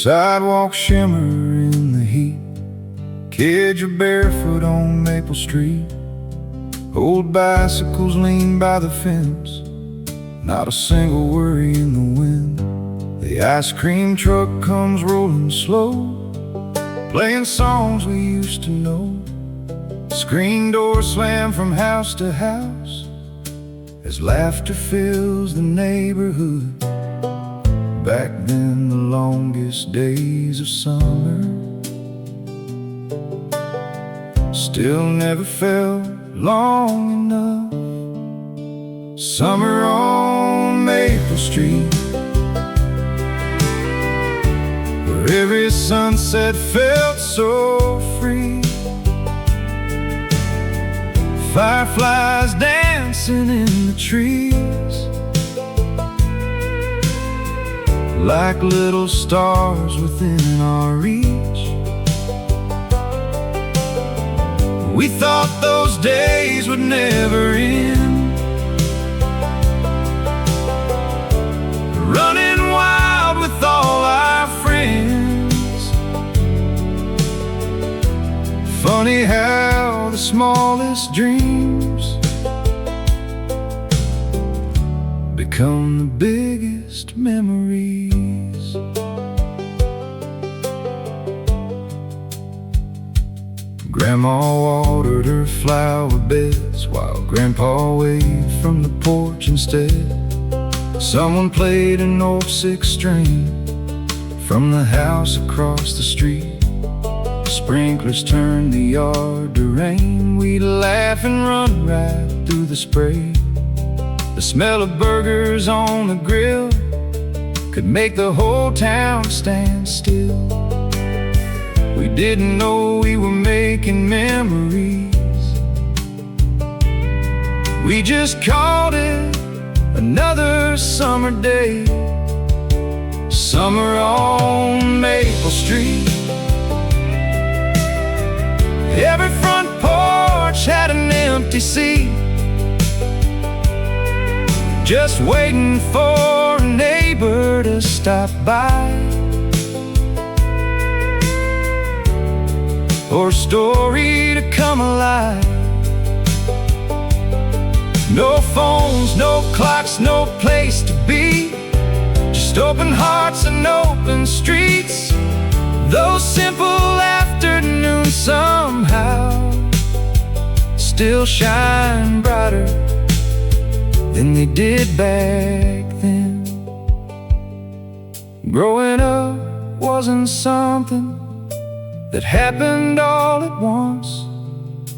Sidewalks shimmer in the heat. Kids are barefoot on Maple Street. Old bicycles lean by the fence. Not a single worry in the wind. The ice cream truck comes rolling slow, playing songs we used to know. Screen doors slam from house to house as laughter fills the neighborhood. Back then, the longest days of summer still never felt long enough. Summer on Maple Street, where every sunset felt so free. Fireflies dancing in the trees, like little stars within our reach. We thought those days would never end, running wild with all our friends. Funny how the smallest dreams become the biggest memories. Grandma watered her flower beds while Grandpa waved from the porch instead. Someone played an old six-string from the house across the street. Sprinklers turned the yard to rain. We'd laugh and run right through the spray. The smell of burgers on the grill could make the whole town stand still. We didn't know we were making memories. We just called it another summer day. Summer on Maple Street. Every front porch had an empty seat, just waiting for a neighbor to stop by, or a story to come alive. No phones, no clocks, no place to be, just open hearts and open streets. Those simple afternoons somehow still shine brighter than they did back then. Growing up wasn't something that happened all at once.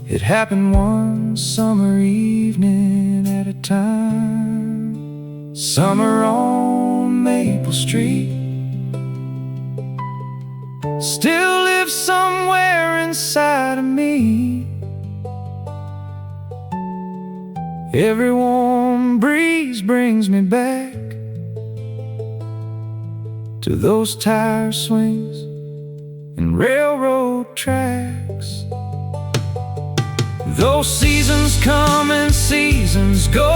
It happened one summer evening at a time. Summer on Maple Street still lives somewhere inside of me. Every warm breeze brings me back to those tire swings and railroad tracks. Those seasons come and seasons go.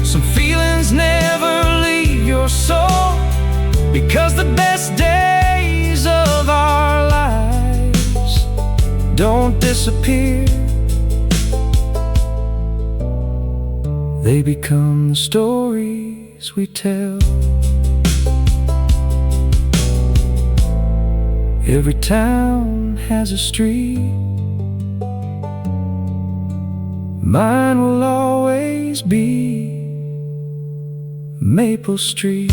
Some feelings never leave your soul, because the best days of our lives don't disappear. They become the stories we tell. Every town has a street. Mine will always be Maple Street.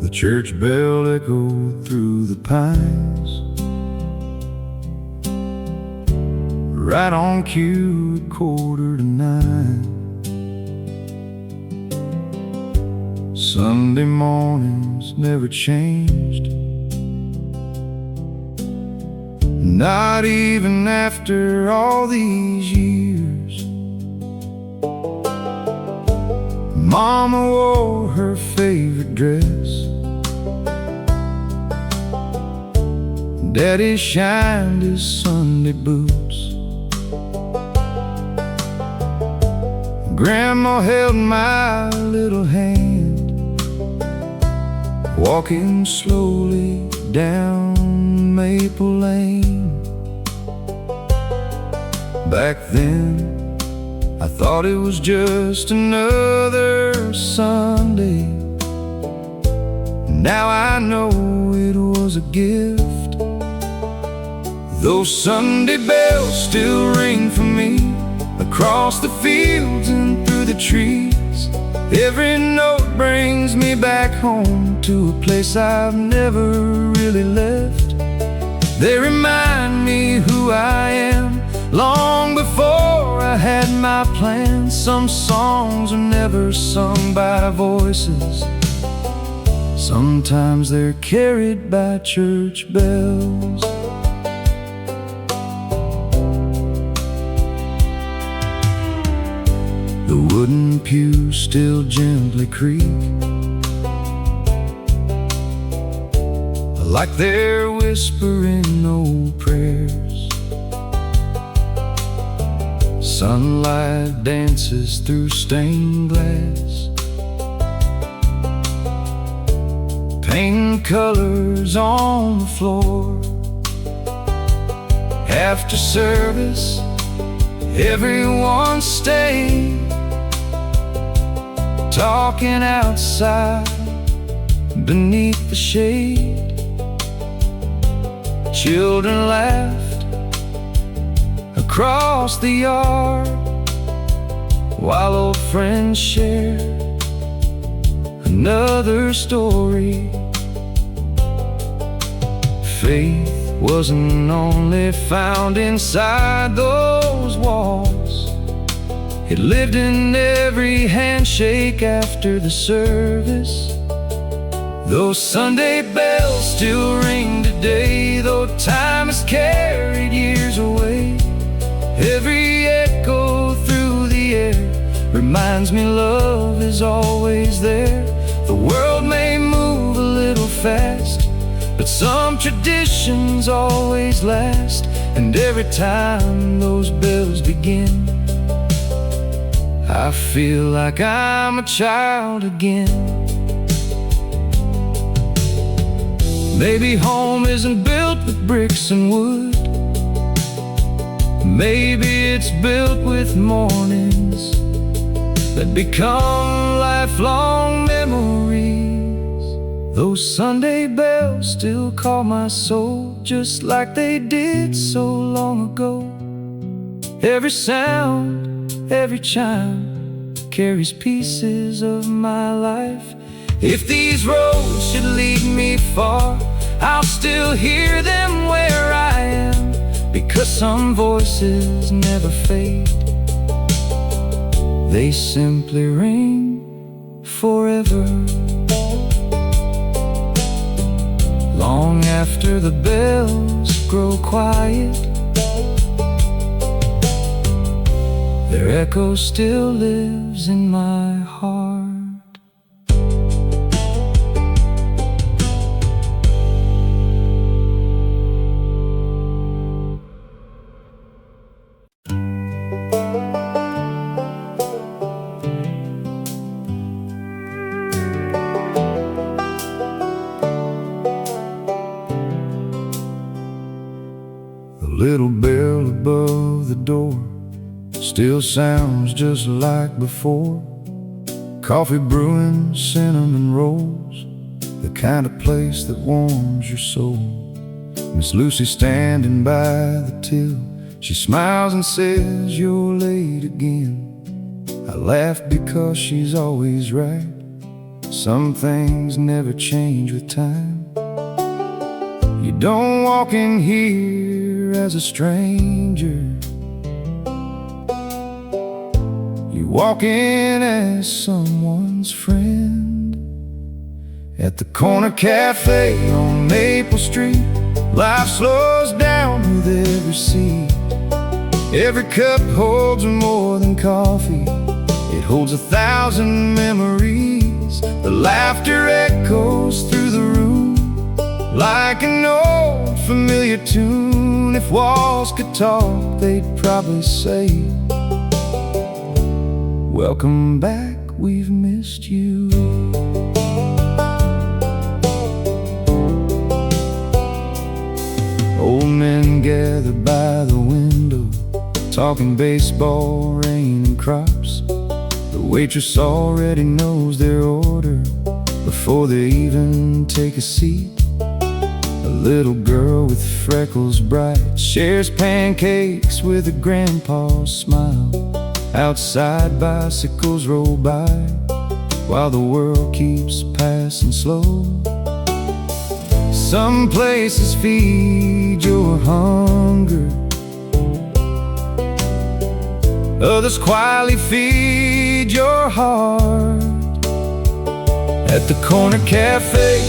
The church bell echoed through the pines, right on cue at 8:45. Sunday mornings never changed. not even after all these years. Mama wore her favorite dress, Daddy shined his Sunday boots. Grandma held my little hand, walking slowly down Maple Lane. Back then, I thought it was just another Sunday. Now I know it was a gift. Those Sunday bells still ring for me, across the fields and through the trees. Every note brings me back home, to a place I've never really left. They remind me who I am, long before I had my plans. Some songs are never sung by voices, sometimes they're carried by church bells. The wooden pews still gently creak, like they're whispering old prayers. Sunlight dances through stained glass, painting colors on the floor. After service, everyone stayed, talking outside beneath the shade. Children laughed across the yard, while old friends shared another story. Faith wasn't only found inside those walls, it lived in every handshake after the service. Those Sunday bells still ring today, though time has carried years away. Every echo through the air reminds me love is always there. The world may move a little fast, but some traditions always last. And every time those bells begin, I feel like I'm a child again. Maybe home isn't built with bricks and wood, maybe it's built with mornings that become lifelong memories. Those Sunday bells still call my soul, just like they did so long ago. Every sound, every chime carries pieces of my life. If these roads should lead me far, I'll still hear them where I am, because some voices never fade, they simply ring forever. Long after the bells grow quiet, their echo still lives in my heart. The little bell above the door still sounds just like before. Coffee brewing, cinnamon rolls, the kind of place that warms your soul. Miss Lucy standing by the till, she smiles and says, "You're late again." I laugh because she's always right. Some things never change with time. You don't walk in here as a stranger, you walk in as someone's friend. At the corner cafe on Maple Street, life slows down with with every seed. Every cup holds more than coffee. It holds 1,000 memories. The laughter echoes through the room like an old familiar tune. If walls could talk, they'd probably say, welcome back, we've missed you. Old men gather by the window, talking baseball, rain, and crops. The waitress already knows their order before they even take a seat. A little girl with freckles bright shares pancakes with a grandpa's smile. Outside, bicycles roll by while the world keeps passing slow. Some places feed your hunger, others quietly feed your heart. At the corner cafe,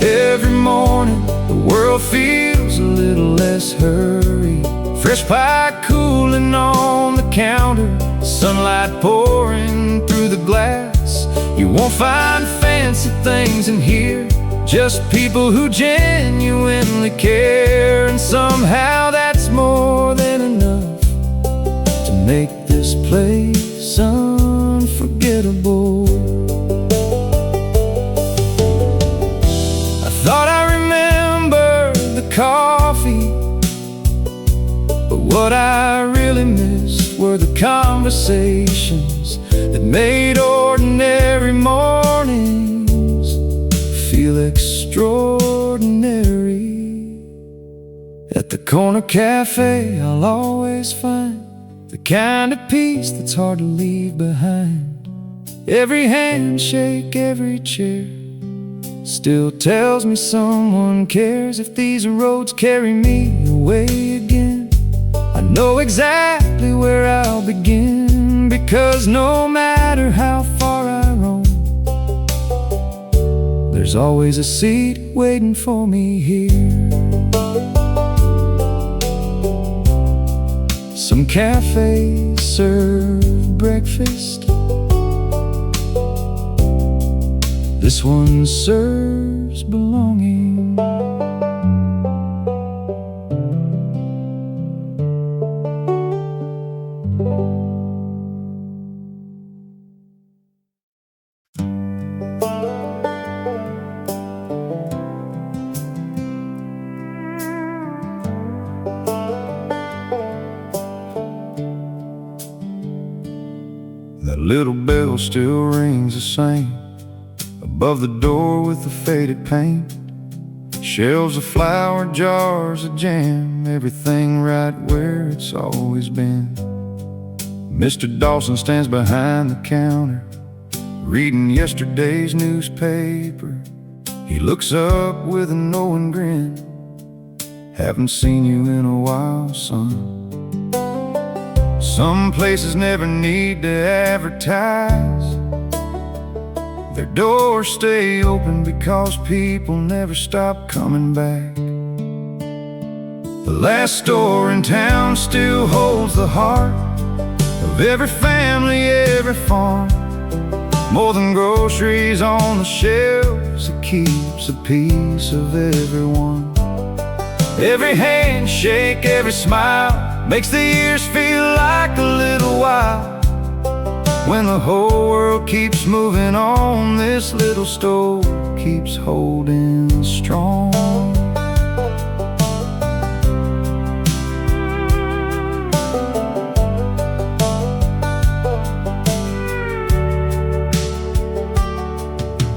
every morning, the world feels a little less hurried. Fresh pie cooling on the counter, sunlight pouring through the glass. You won't find fancy things in here, just people who genuinely care. And somehow that's more than enough to make this place unforgettable. I thought I remembered the coffee, but what I really missed were the conversations that made ordinary mornings feel extraordinary. At the corner cafe, I'll always find the kind of peace that's hard to leave behind. Every handshake, every chair still tells me someone cares. If these roads carry me away again, I know exactly where I'll begin. Because no matter how far I roam, there's always a seat waiting for me here. Some cafes serve breakfast, this one serves belonging. That little bell still rings the same above the door with the faded paint. Shelves of flour, jars of jam, everything right where it's always been. Mr. Dawson stands behind the counter, reading yesterday's newspaper. He looks up with a knowing grin. Haven't seen you in a while, son. Some places never need to advertise. Their doors stay open because people never stop coming back. The last store in town still holds the heart of every family, every farm. More than groceries on the shelves, it keeps a piece of everyone. Every handshake, every smile makes the years feel like a little while. When the whole world keeps moving on, this little stove keeps holding strong.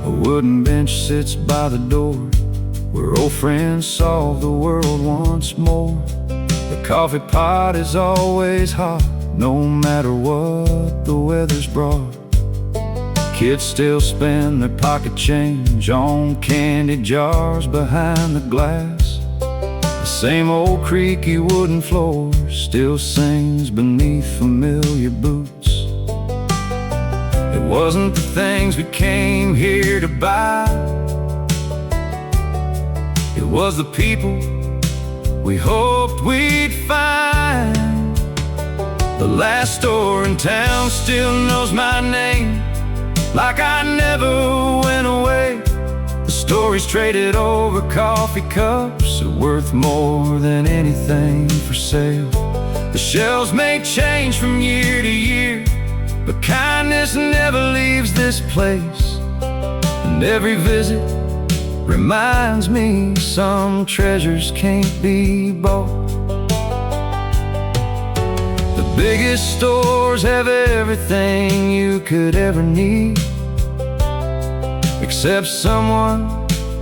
A wooden bench sits by the door, where old friends solve the world once more. The coffee pot is always hot, no matter what the weather's brought. Kids still spend their pocket change on candy jars behind the glass. The same old creaky wooden floor still sings beneath familiar boots. It wasn't the things we came here to buy, it was the people we hoped we'd find. The last store in town still knows my name, like I never went away. The stories traded over coffee cups are worth more than anything for sale. The shelves may change from year to year, but kindness never leaves this place. And every visit reminds me some treasures can't be bought. The biggest stores have everything you could ever need, except someone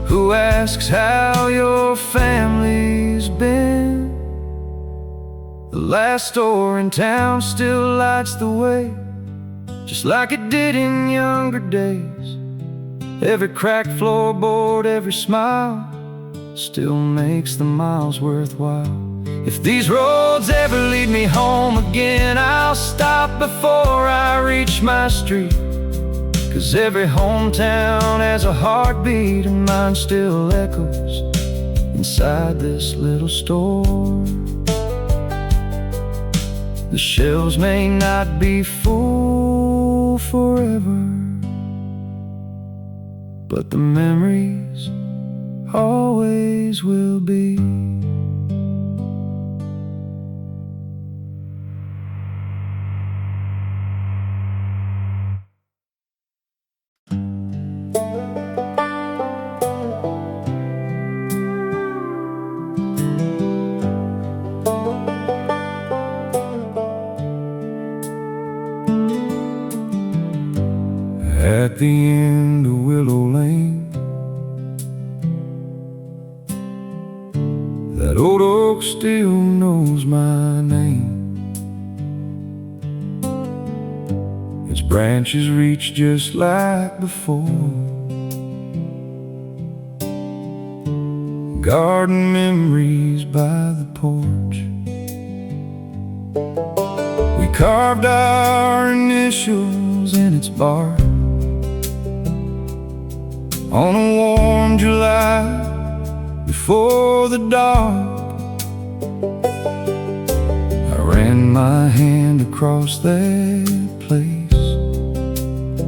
who asks how your family's been. The last store in town still lights the way, just like it did in younger days. Every cracked floorboard, every smile still makes the miles worthwhile. If these roads ever lead me home again, I'll stop before I reach my street. 'Cause every hometown has a heartbeat, and mine still echoes inside this little store. The shelves may not be full forever, but the memories always will be. At the end of Willow Lane, that old oak still knows my name. Its branches reach just like before. Garden memories by the porch. We carved our initials in its bark. On a warm July before the dark, I ran my hand across that place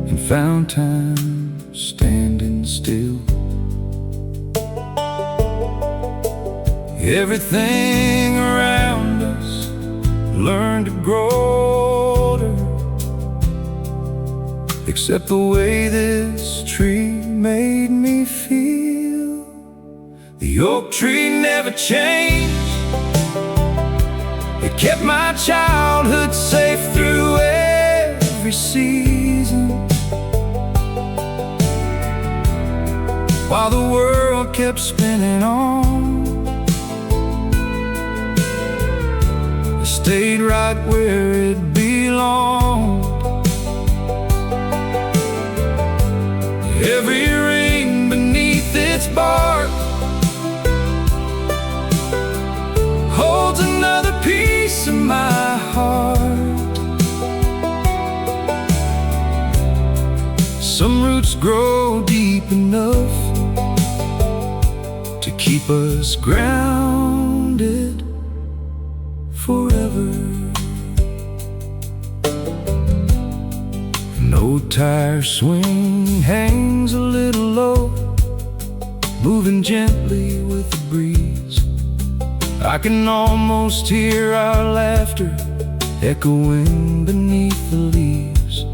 and found time standing still. Everything around us learned to grow older, except the way this tree made me feel. The oak tree never changed. It kept my childhood safe through every season, while the world kept spinning on. It stayed right where it belonged. Every ring beneath its bark holds another piece of my heart. Some roots grow deep enough to keep us grounded forever. No tire swing hangs a little low, moving gently with the breeze. I can almost hear our laughter echoing beneath the leaves.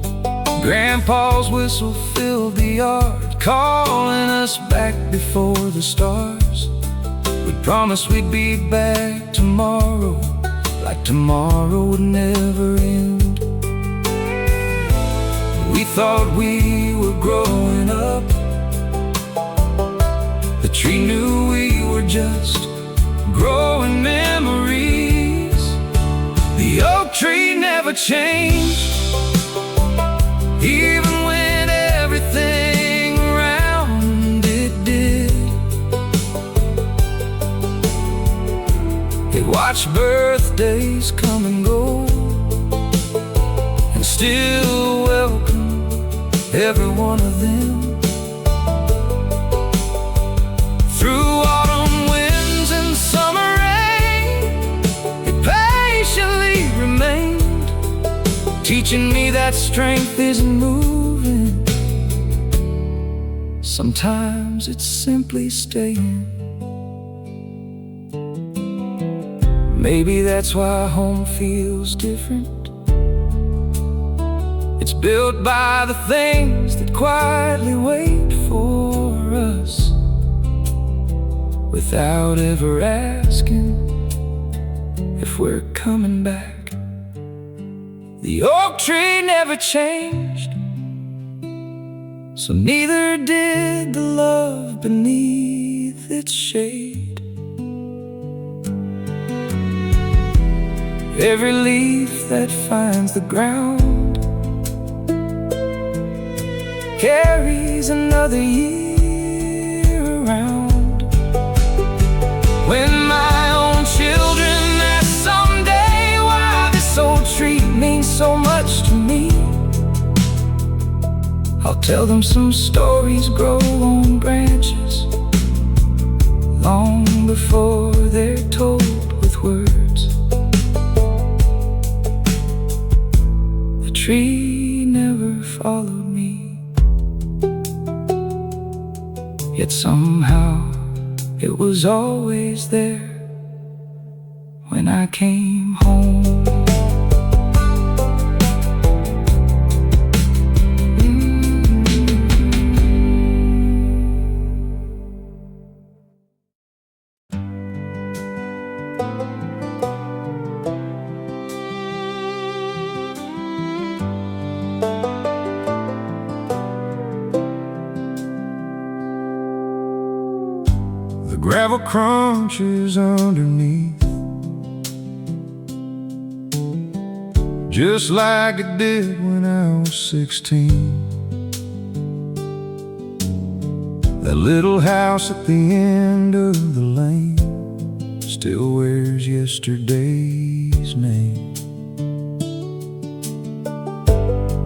Grandpa's whistle filled the yard, calling us back before the stars. We promised we'd be back tomorrow, like tomorrow would never end. We thought we were growing up. The tree knew we were just growing memories. The oak tree never changed, even when everything around it did. It watched birthdays come and go, and still welcome every one of them. Through autumn winds and summer rain, teaching me that strength isn't moving. Sometimes it's simply staying. Maybe that's why home feels different. It's built by the things that quietly wait for us, without ever asking if we're coming back. The oak tree never changed, so neither did the love beneath its shade. Every leaf that finds the ground carries another year around. When my own children ask someday why this old tree means so much to me, I'll tell them some stories grow on branches long before they're told with words. The tree never followed me, yet somehow it was always there when I came home. The gravel crunches underneath, just like it did when I was 16. That little house at the end of the lane still wears yesterday's name.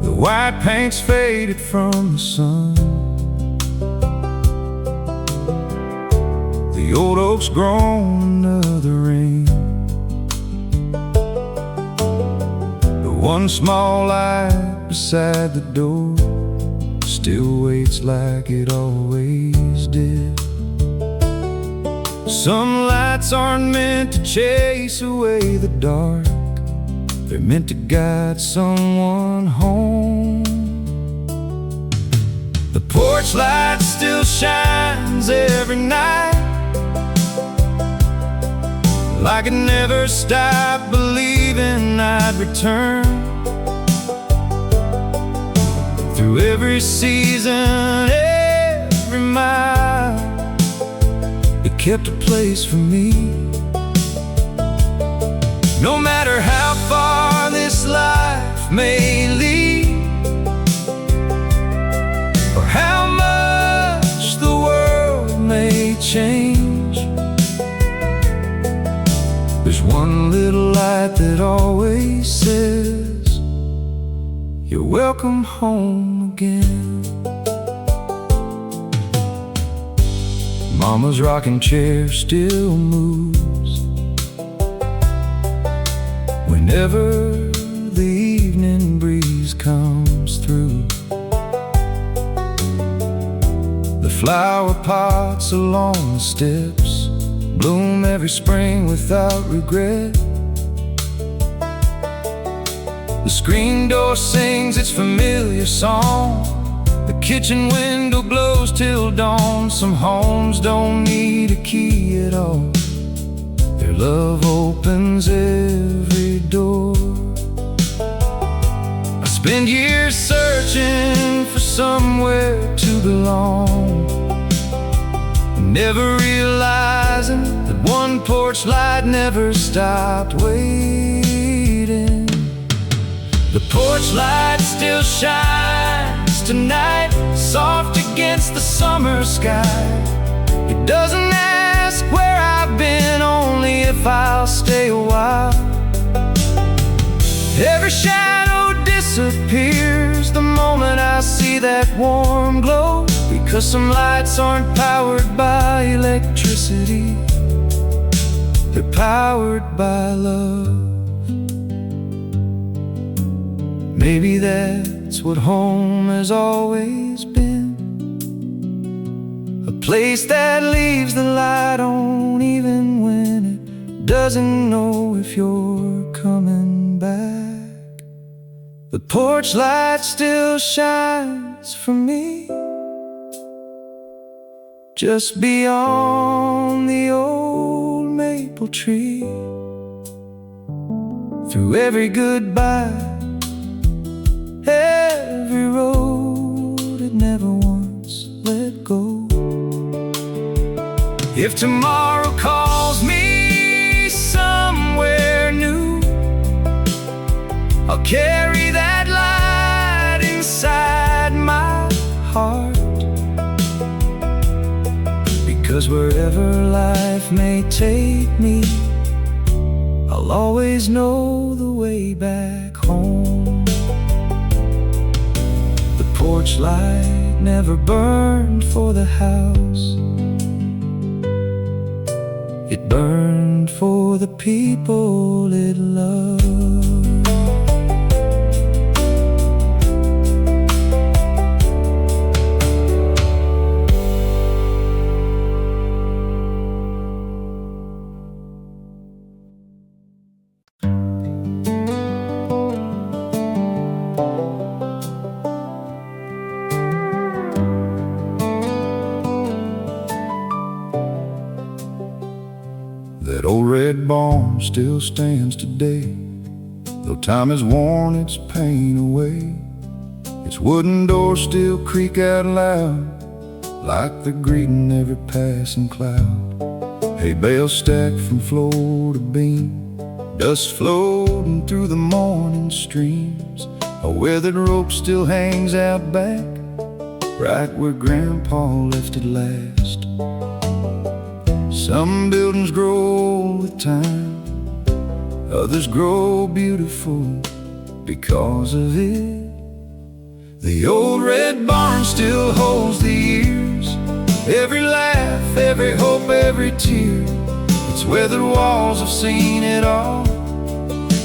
The white paint's faded from the sun, the old oak's grown another ring. The one small light beside the door still waits like it always did. Some lights aren't meant to chase away the dark, they're meant to guide someone home. The porch light still shines every night, like it never stopped believing I'd return. Through every season, every mile, it kept a place for me. No matter how far this life may lead, or how much the world may change, there's one little light that always says, you're welcome home again. Mama's rocking chair still moves whenever the evening breeze comes through. The flower pots along the steps bloom every spring without regret. The screen door sings its familiar song, the kitchen window glows till dawn. Some homes don't need a key at all, their love opens every door. I spend years searching for somewhere to belong, never realizing that one porch light never stopped waiting. The porch light still shines tonight, soft against the summer sky. It doesn't ask where I've been, only if I'll stay a while. Every shadow disappears the moment I see that warm glow, because some lights aren't powered by electricity, they're powered by love. Maybe that's what home has always been, a place that leaves the light on even when it doesn't know if you're coming back. The porch light still shines for me, just beyond the old maple tree. Through every goodbye, every road it never once let go. If tomorrow calls me somewhere new, I'll carry that light inside my heart, because wherever life may take me, I'll always know the way back home. The porch light never burned for the house, it burned for the people it loved. That old red barn still stands today, though time has worn its pain away. Its wooden doors still creak out loud, like they're greeting every passing cloud. Hay bales stacked from floor to beam, dust floating through the morning streams. A weathered rope still hangs out back, right where Grandpa left it last. Some buildings grow with time, others grow beautiful because of it. The old red barn still holds the years, every laugh, every hope, every tear. Its weathered walls have seen it all,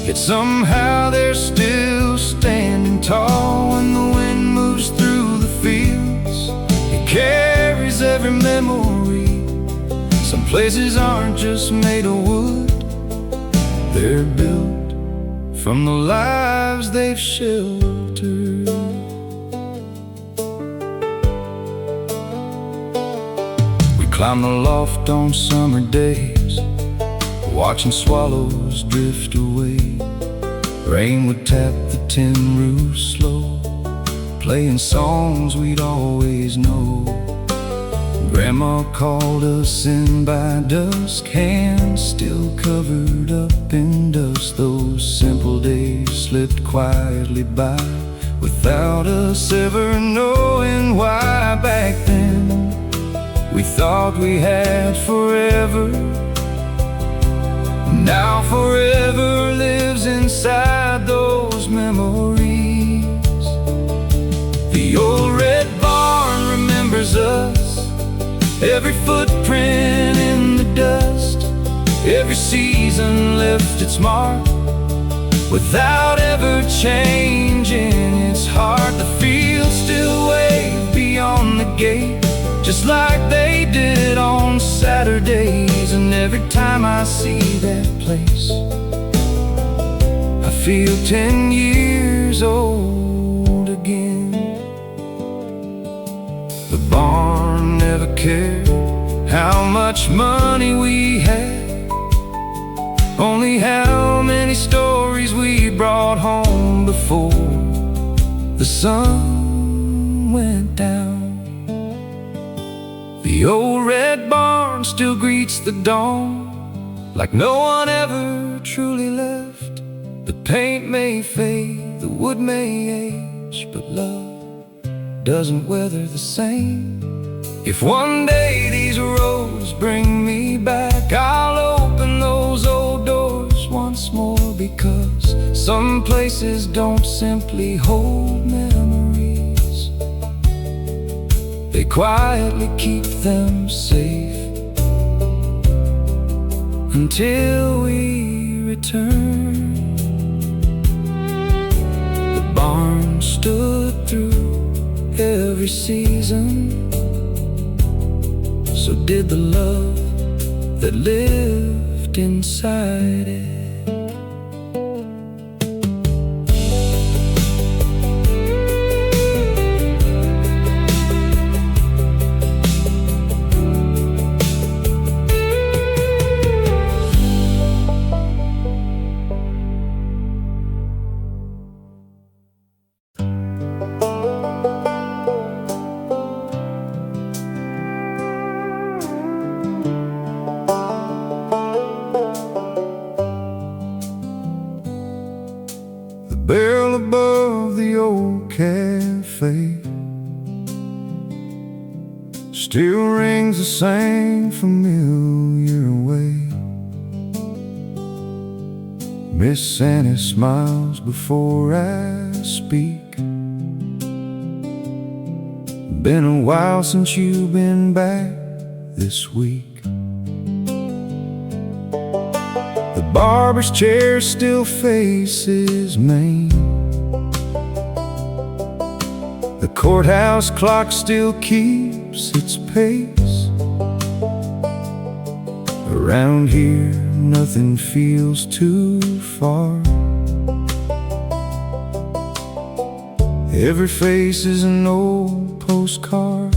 yet somehow they're still standing tall. When the wind moves through the fields, it carries every memory. Some places aren't just made of wood, they're built from the lives they've sheltered. We climb the loft on summer days, watching swallows drift away. Rain would tap the tin roof slow, playing songs we'd always know. Grandma called us in by dusk, hands still covered up in dust. Those simple days slipped quietly by, without us ever knowing why. Back then, we thought we had forever. Now forever lives inside those memories. The old red barn remembers us, every footprint in the dust. Every season left its mark, without ever changing its heart. The fields still wave beyond the gate, just like they did on Saturdays. And every time I see that place, I feel 10 years old again. The barn never cared how much money we had, only how many stories we brought home before the sun went down. The old red barn still greets the dawn, like no one ever truly left. The paint may fade, the wood may age, but love doesn't weather the same. If one day these roads bring me back, I'll open those old doors once more, because some places don't simply hold memories, they quietly keep them safe until we return. The barn through every season. So did the love that lived inside it. Barrel above the old cafe still rings the same familiar way. Miss Annie smiles before I speak. Been a while since you've been back this week. The barber's chair still faces Main. The courthouse clock still keeps its pace. Around here, nothing feels too far. Every face is an old postcard.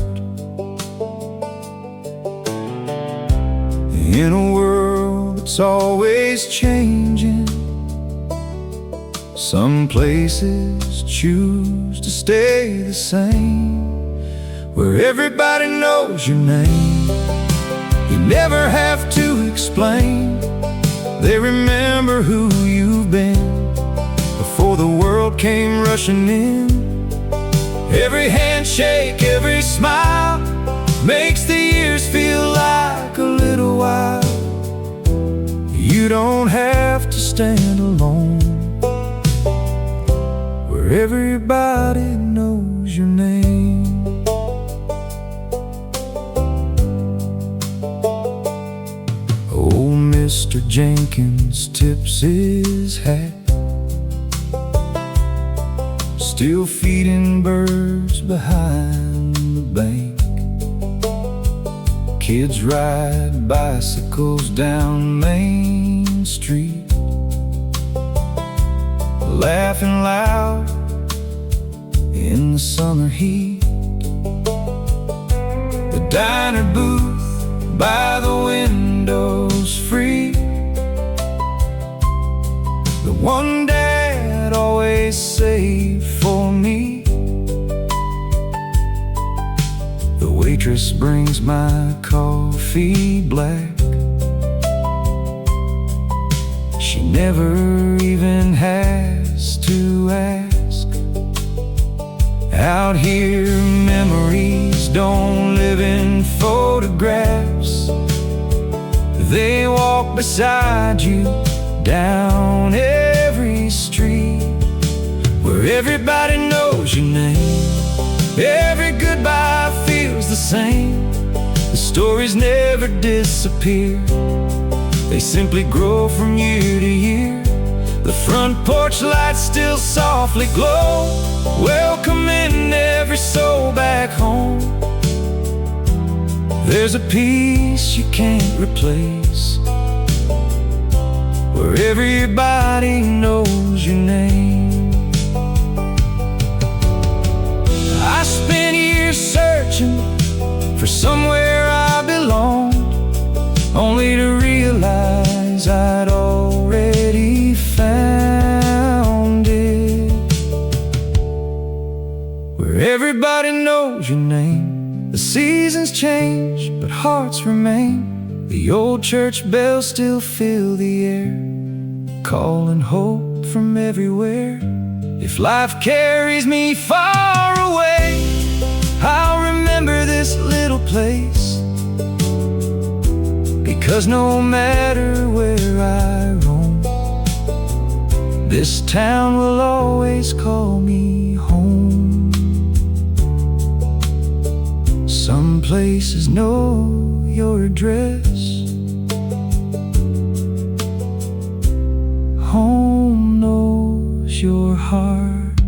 In a world that's always changing, some places choose to stay the same, where everybody knows your name. You never have to explain. They remember who you've been before the world came rushing in. Every handshake, every smile makes the years feel like a little while. You don't have to stand alone, where everybody knows your name. Old Mr. Jenkins tips his hat, still feeding birds behind the bank. Kids ride bicycles down Main Street, laughing loud in the summer heat. The diner booth by the window's free, the one Dad always saved for me. The waitress brings my coffee black. She never even has to ask. Out here, memories don't live in photographs. They walk beside you down every street, where everybody knows your name. Every goodbye feels the same. The stories never disappear. They simply grow from year to year. The front porch lights still softly glow, welcoming every soul back home. There's a peace you can't replace, where everybody knows your name. I spent years searching for somewhere I belonged, only to realize I'd already found it, where everybody knows your name. The seasons change, but hearts remain. The old church bells still fill the air, calling hope from everywhere. If life carries me far away, I'll remember this little place, because no matter where I roam, this town will always call me home. Some places know your address. Home knows your heart.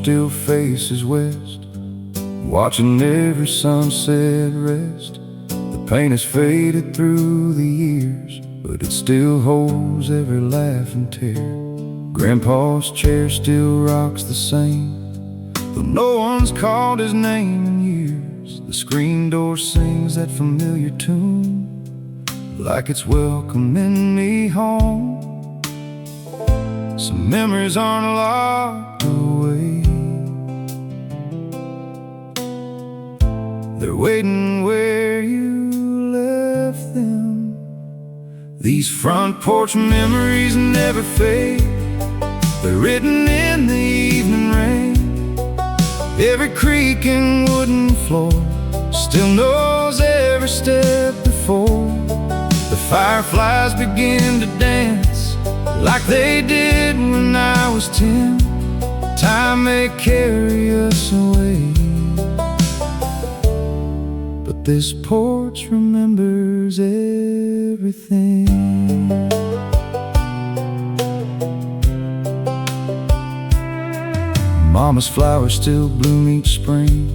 still faces west, watching every sunset rest. The paint has faded through the years, but it still holds every laugh and tear. Grandpa's chair still rocks the same, though no one's called his name in years. The screen door sings that familiar tune, like it's welcoming me home. Some memories aren't locked away, they're waiting where you left them. These front porch memories never fade, they're written in the evening rain. Every creaking wooden floor still knows every step before. The fireflies begin to dance like they did when I was 10. Time may carry us away, but this porch remembers everything. Mama's flowers still bloom each spring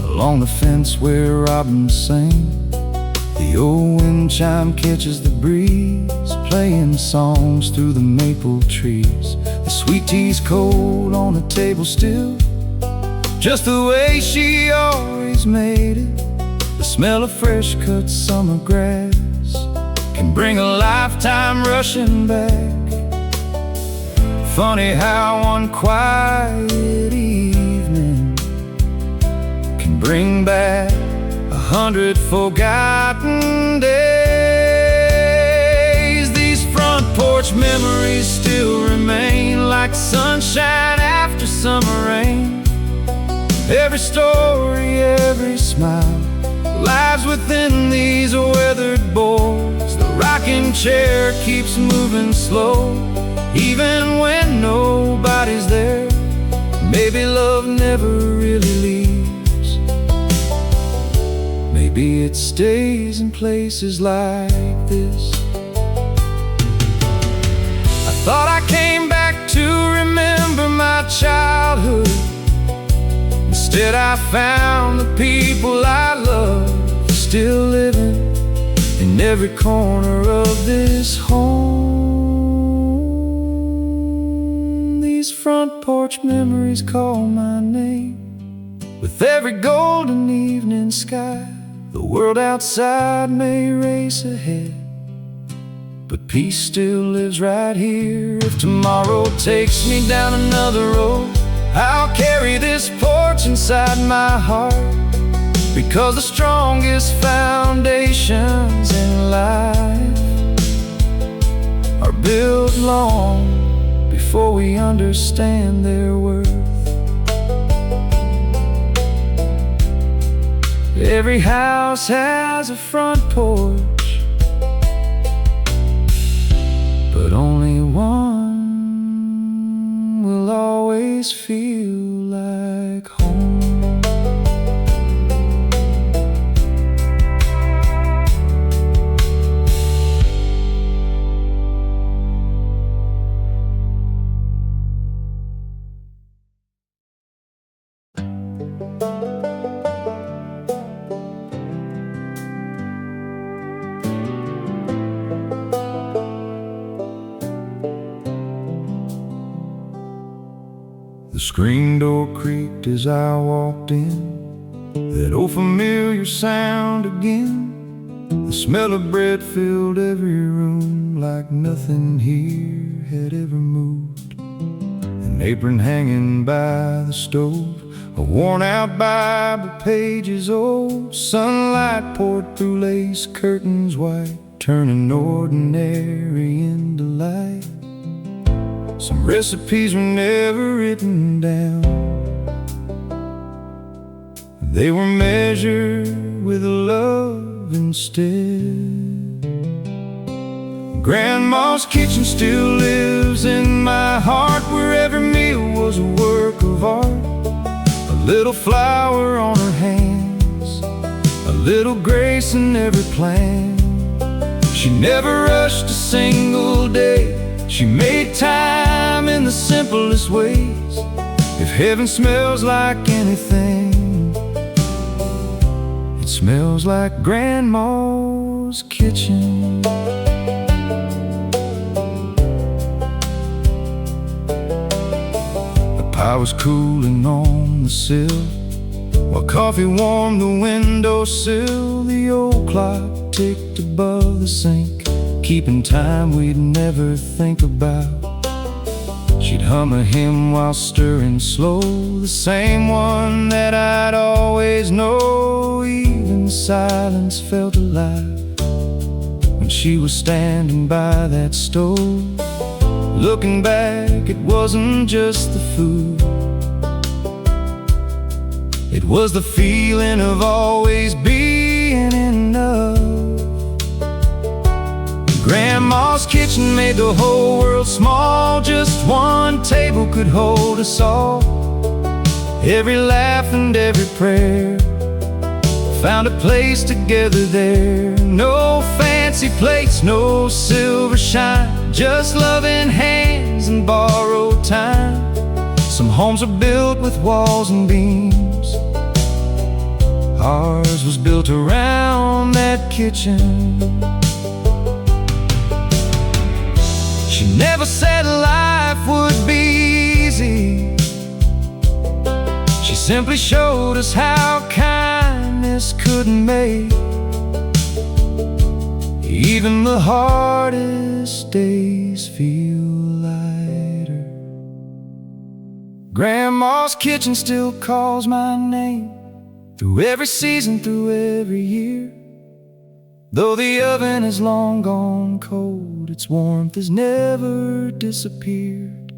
along the fence where robins sing. The old wind chime catches the breeze, playing songs through the maple trees. The sweet tea's cold on the table still, just the way she always made it. The smell of fresh cut summer grass can bring a lifetime rushing back. Funny how one quiet evening can bring back 100 forgotten days. These front porch memories still remain like sunshine after summer rain. Every story, every smile lives within these weathered boards. The rocking chair keeps moving slow, even when nobody's there. Maybe love never really leaves. Maybe it stays in places like this. I thought I came back to remember my childhood. Instead I found the people I love still living in every corner of this home. These front porch memories call my name with every golden evening sky. The world outside may race ahead, but peace still lives right here. If tomorrow takes me down another road, I'll carry this porch inside my heart, because the strongest foundations in life are built long before we understand their worth. Every house has a front porch, but only one will always feel like home. The screen door creaked as I walked in, that old familiar sound again. The smell of bread filled every room like nothing here had ever moved. An apron hanging by the stove, a worn-out Bible pages old. Sunlight poured through lace curtains white, turning ordinary into light. Some recipes were never written down, they were measured with love instead. Grandma's kitchen still lives in my heart, where every meal was a work of art. A little flour on her hands, a little grace in every plan. She never rushed a single day, she made time in the simplest ways. If heaven smells like anything, it smells like Grandma's kitchen. The pie was cooling on the sill, while coffee warmed the windowsill. The old clock ticked above the sink, keeping time we'd never think about. She'd hum a hymn while stirring slow, the same one that I'd always know. Even silence felt alive when she was standing by that stove. Looking back, it wasn't just the food, it was the feeling of always being enough. Grandma's kitchen made the whole world small. Just one table could hold us all. Every laugh and every prayer found a place together there. No fancy plates, no silver shine, just loving hands and borrowed time. Some homes are built with walls and beams, ours was built around that kitchen. She never said life would be easy, she simply showed us how kindness could make even the hardest days feel lighter. Grandma's kitchen still calls my name, through every season, through every year. Though the oven is long gone cold, its warmth has never disappeared.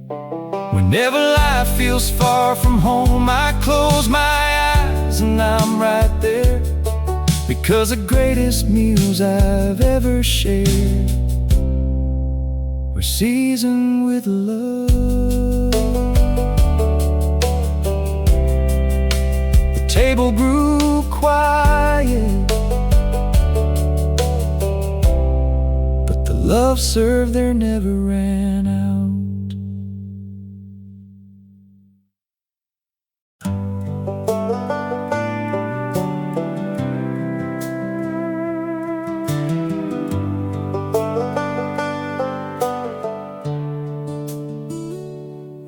Whenever life feels far from home, I close my eyes and I'm right there, because the greatest meals I've ever shared were seasoned with love. The table grew quiet, love served there never ran out.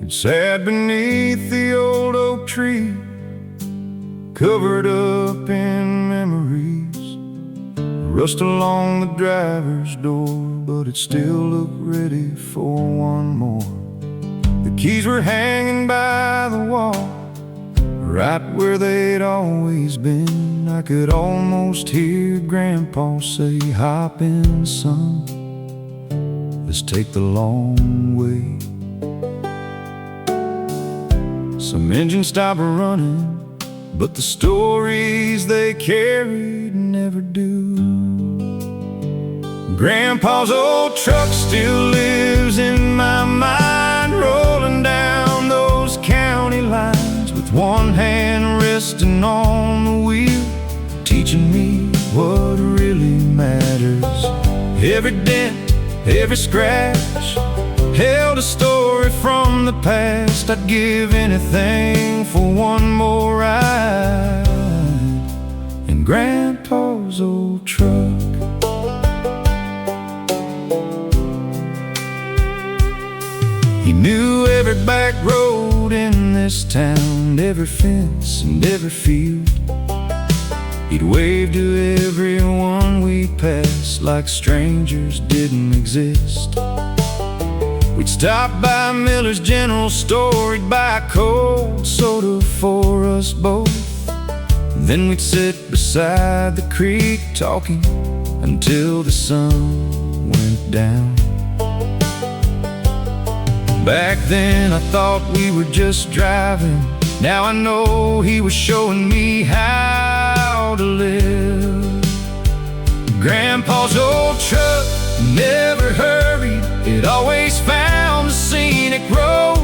It sat beneath the old oak tree, covered up in memories. Rust along the driver's door, but it still looked ready for one more. The keys were hanging by the wall, right where they'd always been. I could almost hear Grandpa say, "Hop in, son, let's take the long way." Some engines stopped running, but the stories they carried never do. Grandpa's old truck still lives in my mind, rolling down those county lines with one hand resting on the wheel, teaching me what really matters. Every dent, every scratch held a story from the past. I'd give anything for one more ride in Grandpa's old truck. He knew every back road in this town, every fence and every field. He'd wave to everyone we passed like strangers didn't exist. We'd stop by Miller's General Store, he'd buy a cold soda for us both. Then we'd sit beside the creek talking until the sun went down. Back then I thought we were just driving, now I know he was showing me how to live. Grandpa's old truck never hurried, it always found the scenic road.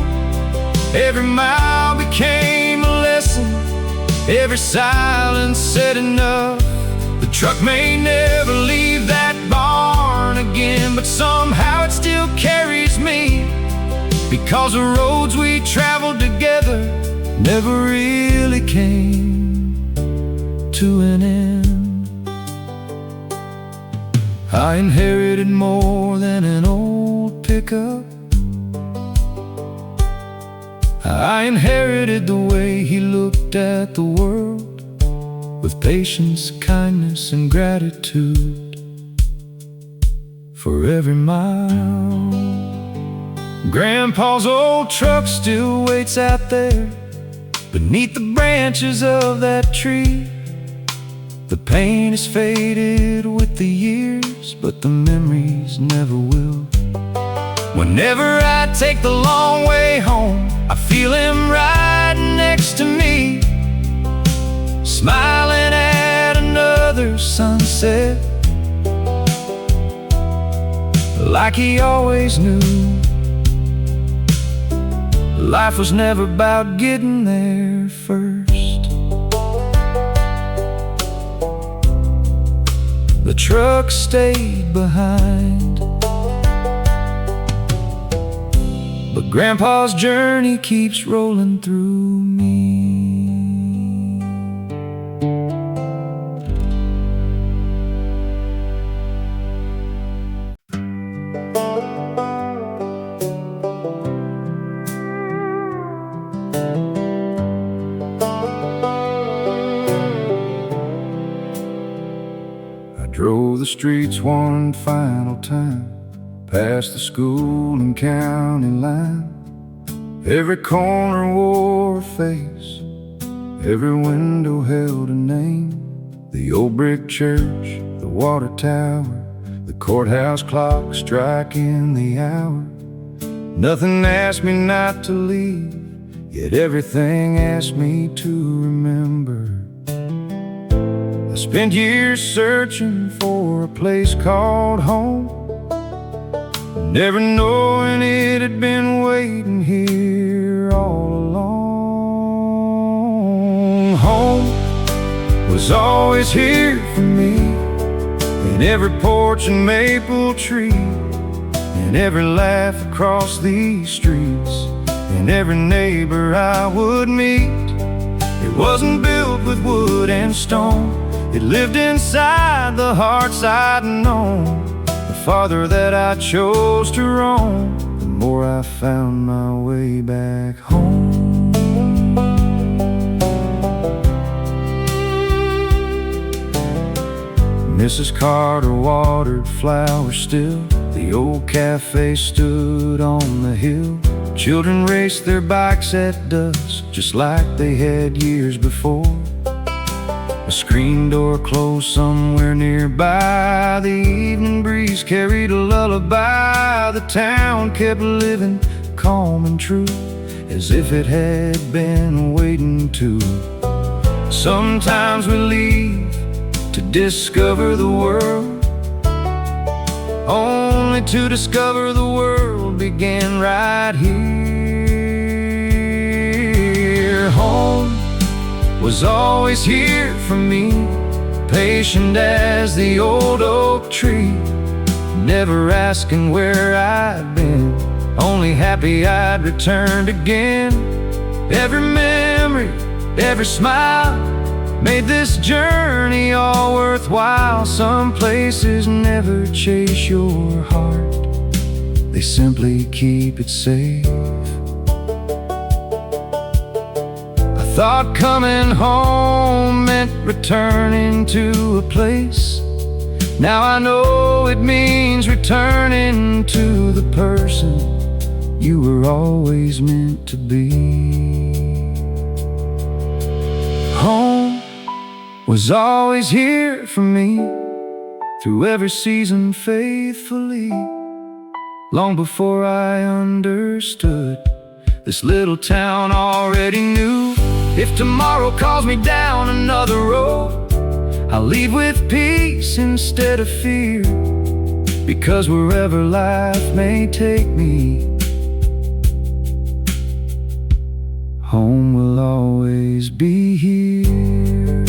Every mile became a lesson, every silence said enough. The truck may never leave that barn again, but somehow it still carries me, because the roads we traveled together together never really came to an end. I inherited more than an old pickup. I inherited the way he looked at the world, with patience, kindness, and gratitude for every mile. Grandpa's old truck still waits out there beneath the branches of that tree. The paint is faded with the years, but the memories never will. Whenever I take the long way home, I feel him right next to me, smiling at another sunset, like he always knew life was never about getting there first. The truck stayed behind, but Grandpa's journey keeps rolling through me. I drove the streets one final time, past the school and county line. Every corner wore a face, every window held a name. The old brick church, the water tower, the courthouse clock striking the hour. Nothing asked me not to leave, yet everything asked me to remember. I spent years searching for a place called home, never knowing it had been waiting here all along. Home was always here for me, in every porch and maple tree, in every laugh across these streets, in every neighbor I would meet. It wasn't built with wood and stone, it lived inside the hearts I'd known. The farther that I chose to roam, the more I found my way back home. Mrs. Carter watered flowers still, the old cafe stood on the hill. Children raced their bikes at dusk, just like they had years before. A screen door closed somewhere nearby, the evening breeze carried a lullaby. The town kept living calm and true, as if it had been waiting to. Sometimes we leave to discover the world, only to discover the world began right here. Home was always here for me, patient as the old oak tree, never asking where I'd been, only happy I'd returned again. Every memory, every smile made this journey all worthwhile. Some places never chase your heart, they simply keep it safe. I thought coming home meant returning to a place. Now I know it means returning to the person you were always meant to be. Home was always here for me, through every season faithfully. Long before I understood, this little town already knew. If tomorrow calls me down another road, I'll leave with peace instead of fear, because wherever life may take me, home will always be here.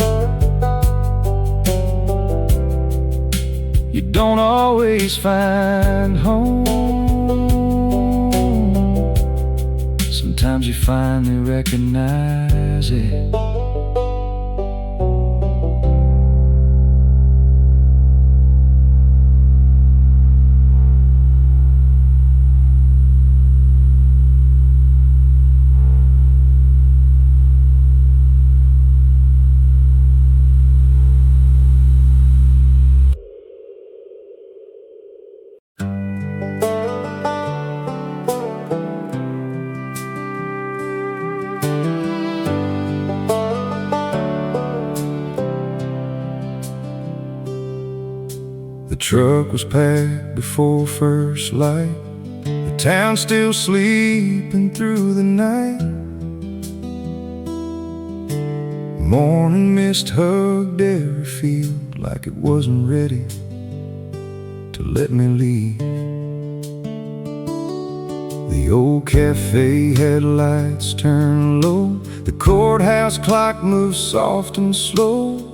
You don't always find home, sometimes sometimes you finally recognize it. The truck was packed before first light, the town still sleeping through the night. Morning mist hugged every field like it wasn't ready to let me leave. The old cafe had lights turned low, the courthouse clock moved soft and slow.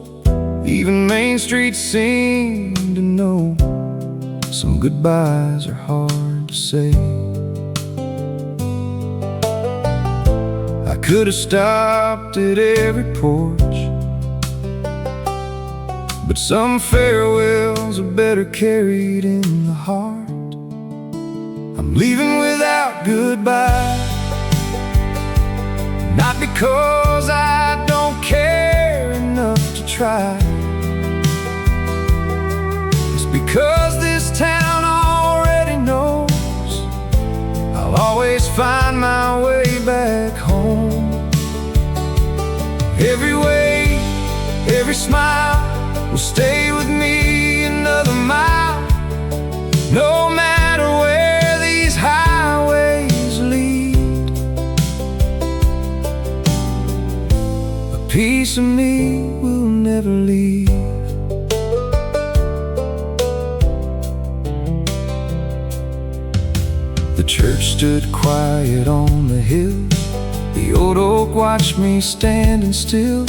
Even Main Street seemed to know some goodbyes are hard to say. I could have stopped at every porch, but some farewells are better carried in the heart. I'm leaving without goodbye, not because I don't care enough to try, because this town already knows I'll always find my way back home. Every wave, every smile will stay with me another mile, no matter where these highways lead. A piece of me will never leave. The church stood quiet on the hill, the old oak watched me standing still.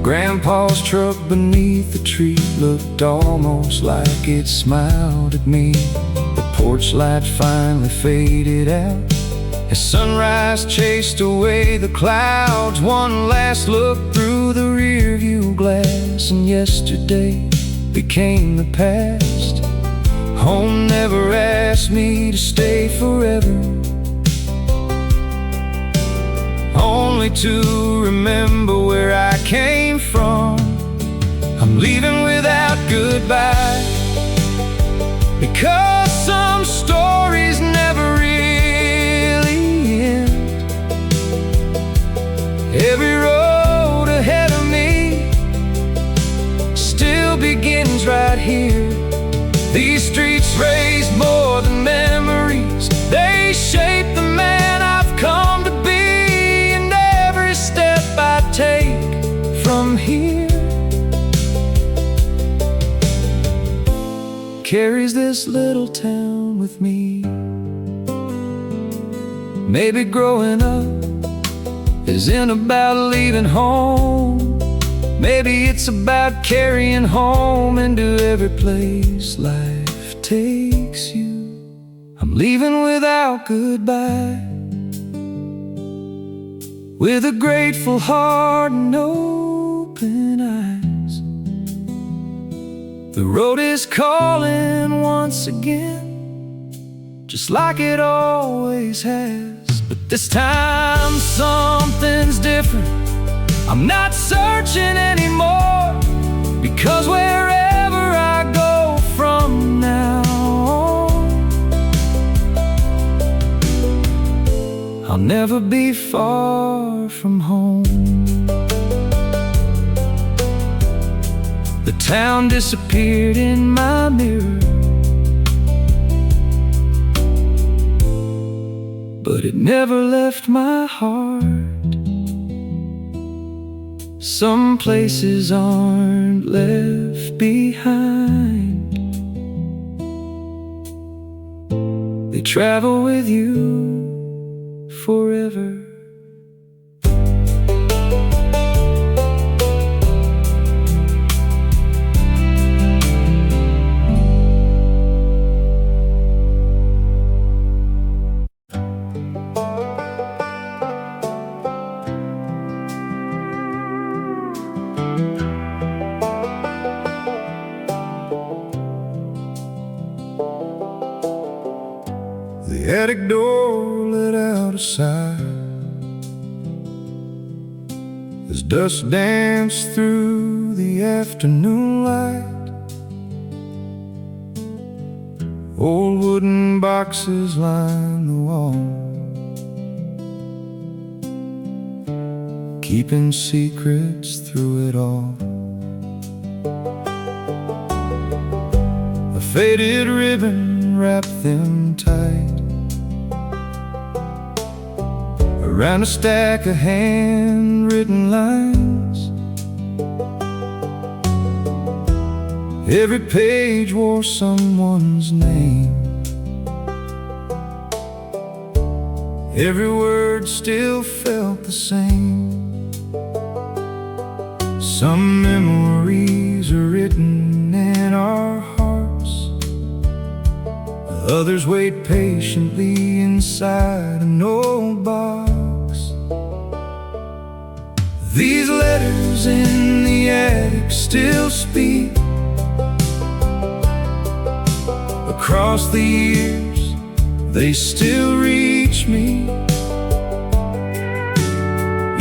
Grandpa's truck beneath the tree looked almost like it smiled at me. The porch light finally faded out as sunrise chased away the clouds. One last look through the rearview glass, and yesterday became the past. Home never asked me to stay forever, only to remember where I came from. I'm leaving without goodbye, because some stories never really end. Every road ahead of me still begins right here. These streets raised more than memories, they shape the man I've come to be. And every step I take from here carries this little town with me. Maybe growing up isn't about leaving home, maybe it's about carrying home into every place life takes you. I'm leaving without goodbye, with a grateful heart and open eyes. The road is calling once again, just like it always has. But this time something's different. I'm not searching anymore, because wherever I go from now on, I'll never be far from home. The town disappeared in my mirror, but it never left my heart. Some places aren't left behind, they travel with you forever. attic door let out a sigh as dust danced through the afternoon light. Old wooden boxes line the wall, keeping secrets through it all. A faded ribbon wrapped them tight around a stack of handwritten lines. Every page wore someone's name. Every word still felt the same. Some memories are written in our hearts, others wait patiently inside an old box. These letters in the attic still speak. Across the years, they still reach me.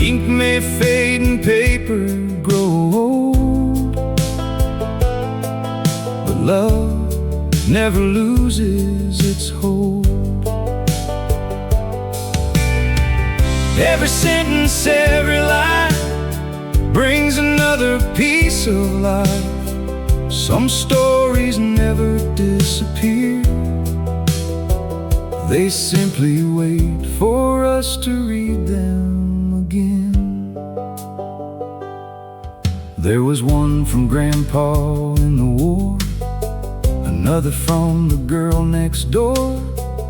Ink may fade and paper grow old, but love never loses its hold. Every sentence, every line brings another piece of life. Some stories never disappear, they simply wait for us to read them again. There was one from Grandpa in the war, another from the girl next door,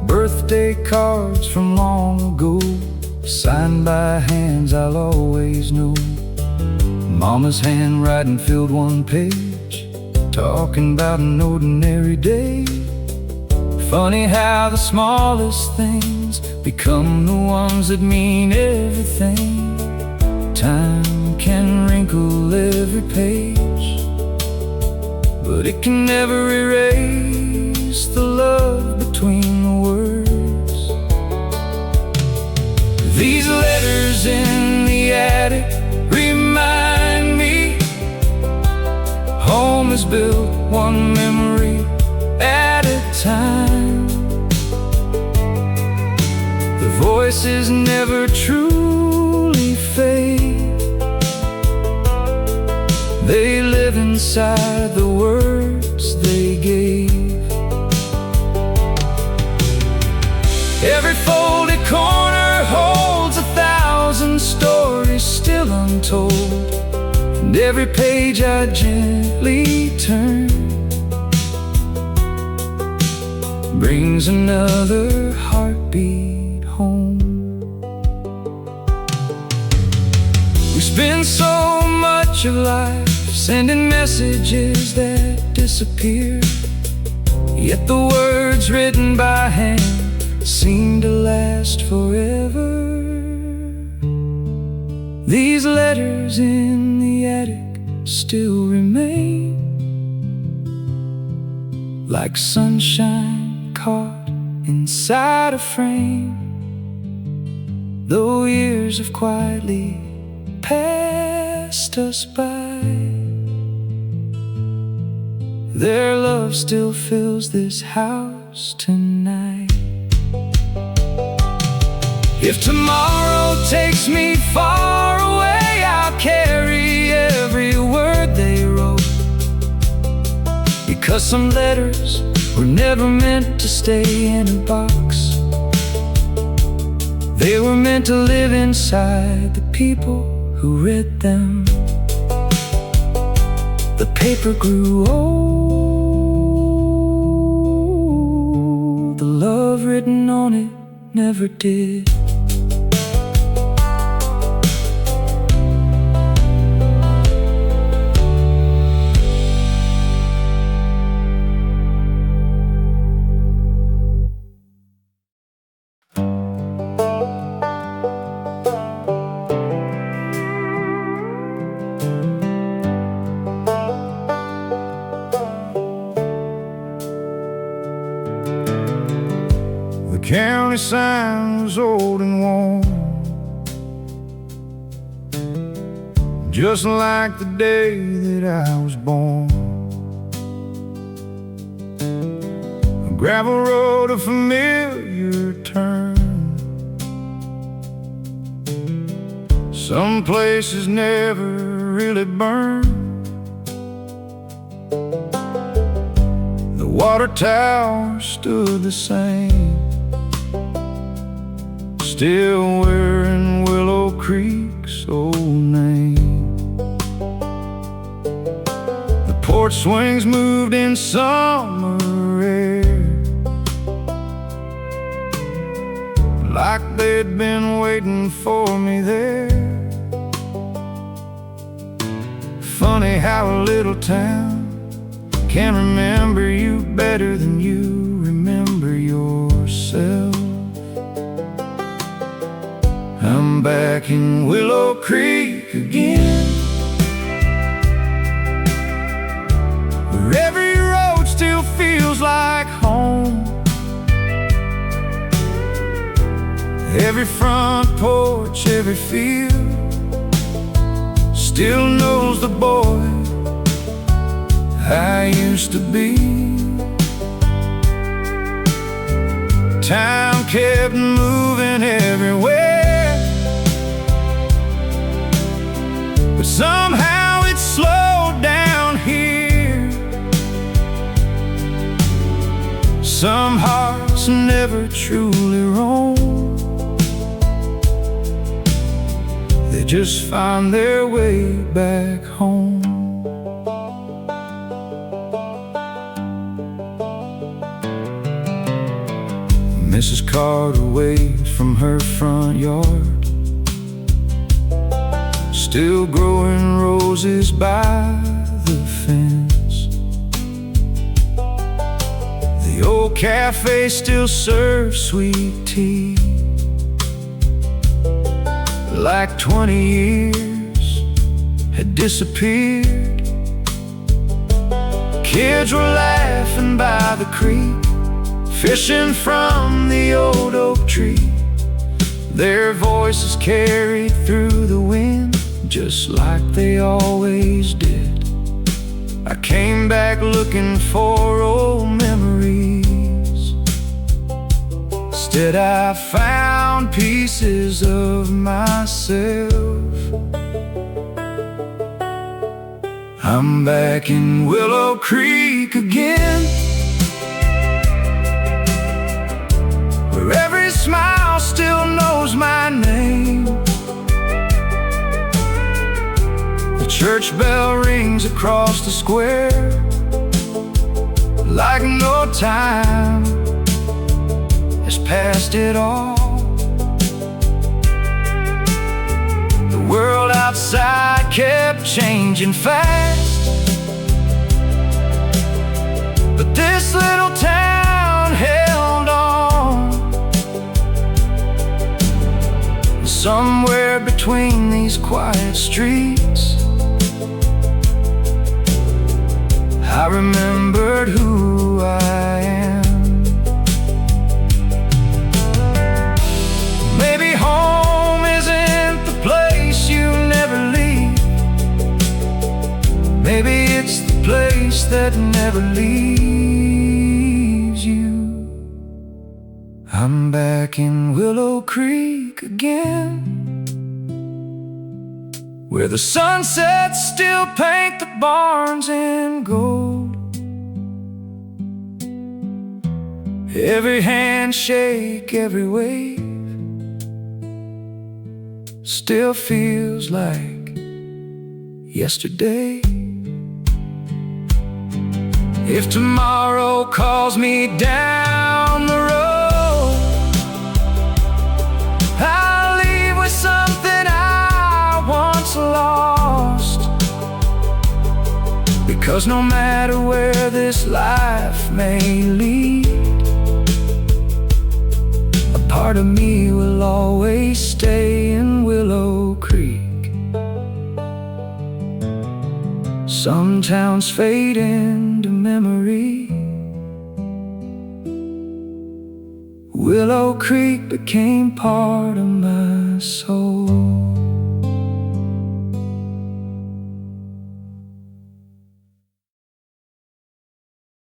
birthday cards from long ago, signed by hands I'll always know. Mama's handwriting filled one page, talking about an ordinary day. Funny how the smallest things become the ones that mean everything. Time can wrinkle every page, but it can never erase the love between the words. These letters in the attic remind me home is built one memory at a time. The voices never truly fade, they live inside the words they gave. Every folded corner holds 1,000 stories still untold, and every page I gently turn brings another heartbeat home. We spend so much of life sending messages that disappear, yet the words written by hand seem to last forever. These letters in the attic still remain, like sunshine caught inside a frame. Though years have quietly passed us by, their love still fills this house tonight. If tomorrow takes me far away, I'll carry every word they wrote, because some letters were never meant to stay in a box. They were meant to live inside the people who read them. The paper grew old, the love written on it never did. county sign was old and worn, just like the day that I was born. A gravel road, a familiar turn. Some places never really burn. The water tower stood the same, still wearing Willow Creek's old name. The porch swings moved in summer air, like they'd been waiting for me there. Funny how a little town can remember you better than you remember yourself. I'm back in Willow Creek again, where every road still feels like home. Every front porch, every field still knows the boy I used to be. Time kept moving everywhere, but somehow it slowed down here. Some hearts never truly roam, they just find their way back home. Mrs. Carter waves from her front yard, still growing roses by the fence. The old cafe still serves sweet tea, like 20 years had disappeared. Kids were laughing by the creek, fishing from the old oak tree. Their voices carried through the wind, just like they always did. I came back looking for old memories. Instead I found pieces of myself. I'm back in Willow Creek again, where every smile still knows my name. The church bell rings across the square, like no time has passed at all. The world outside kept changing fast, but this little town held on. Somewhere between these quiet streets, I remembered who I am. Maybe home isn't the place you never leave. Maybe it's the place that never leaves you. I'm back in Willow Creek again, where the sunsets still paint the barns in gold. Every handshake, every wave still feels like yesterday. If tomorrow calls me down the road, I'll leave with something I once lost. Because no matter where this life may lead, a part of me will always stay in Willow Creek. Some towns fade into memory, Willow Creek became part of my soul.